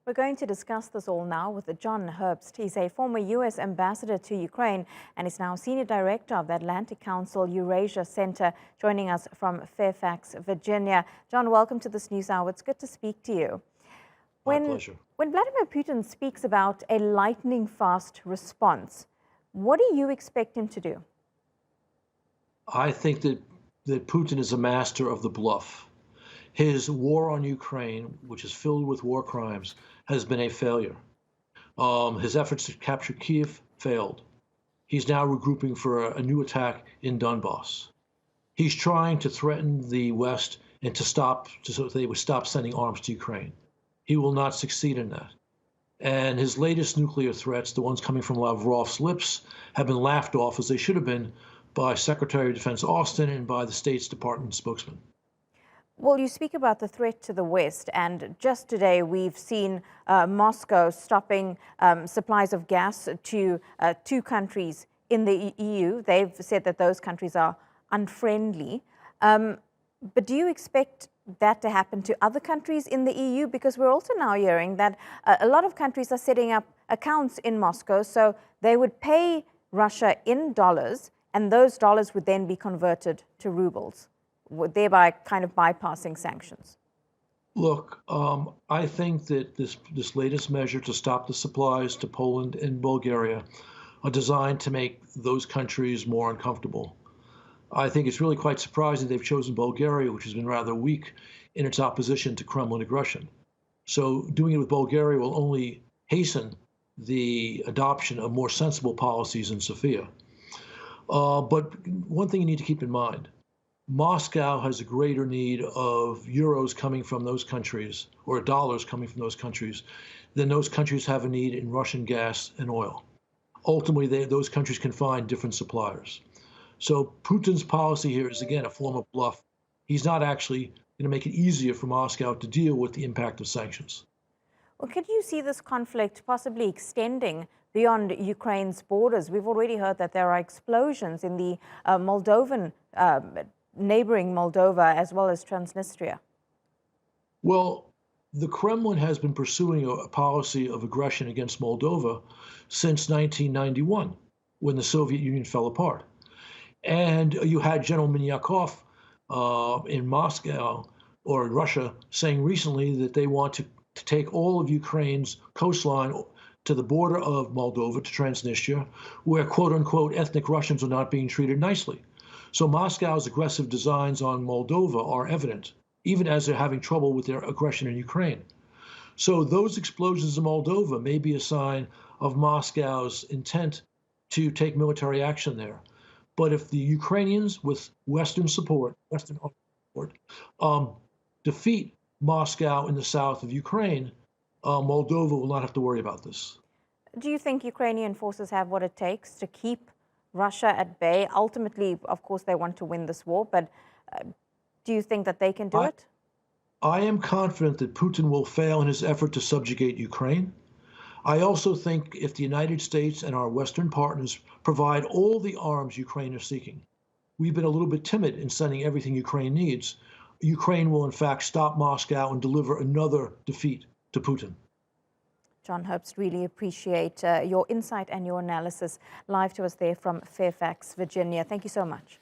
We're going to discuss this all now with John Herbst. He's a former U.S. ambassador to Ukraine and is now senior director of the Atlantic Council Eurasia Center, joining us from Fairfax, Virginia. John, welcome to this news hour. It's good to speak to you. My pleasure. When Vladimir Putin speaks about a lightning-fast response, what do you expect him to do? I think that Putin is a master of the bluff. His war on Ukraine, which is filled with war crimes, has been a failure. His efforts to capture Kiev failed. He's now regrouping for a new attack in Donbass. He's trying to threaten the West and so they would stop sending arms to Ukraine. He will not succeed in that. And his latest nuclear threats, the ones coming from Lavrov's lips, have been laughed off, as they should have been, by Secretary of Defense Austin and by the State's Department spokesman. Well, you speak about the threat to the West, and just today we've seen Moscow stopping supplies of gas to two countries in the EU. They've said that those countries are unfriendly. But do you expect that to happen to other countries in the EU? Because we're also now hearing that a lot of countries are setting up accounts in Moscow, so they would pay Russia in dollars, and those dollars would then be converted to rubles, thereby kind of bypassing sanctions. Look, I think that this latest measure to stop the supplies to Poland and Bulgaria are designed to make those countries more uncomfortable. I think it's really quite surprising they've chosen Bulgaria, which has been rather weak in its opposition to Kremlin aggression. So doing it with Bulgaria will only hasten the adoption of more sensible policies in Sofia. But one thing you need to keep in mind, Moscow has a greater need of euros coming from those countries, or dollars coming from those countries, than those countries have a need in Russian gas and oil. Ultimately, those countries can find different suppliers. So Putin's policy here is, again, a form of bluff. He's not actually going to make it easier for Moscow to deal with the impact of sanctions. Well, could you see this conflict possibly extending beyond Ukraine's borders? We've already heard that there are explosions in the Moldovan neighboring Moldova, as well as Transnistria. Well, the Kremlin has been pursuing a policy of aggression against Moldova since 1991, when the Soviet Union fell apart. And you had General Minyakov in Moscow or in Russia saying recently that they want to take all of Ukraine's coastline to the border of Moldova, to Transnistria, where quote unquote ethnic Russians are not being treated nicely. So Moscow's aggressive designs on Moldova are evident, even as they're having trouble with their aggression in Ukraine. So those explosions in Moldova may be a sign of Moscow's intent to take military action there. But if the Ukrainians, with Western support, defeat Moscow in the south of Ukraine, Moldova will not have to worry about this. Do you think Ukrainian forces have what it takes to keep Russia at bay? Ultimately, of course, they want to win this war, but do you think that they can do it? I am confident that Putin will fail in his effort to subjugate Ukraine. I also think if the United States and our Western partners provide all the arms Ukraine is seeking, we've been a little bit timid in sending everything Ukraine needs, Ukraine will in fact stop Moscow and deliver another defeat to Putin. John Herbst, really appreciate your insight and your analysis live to us there from Fairfax, Virginia. Thank you so much.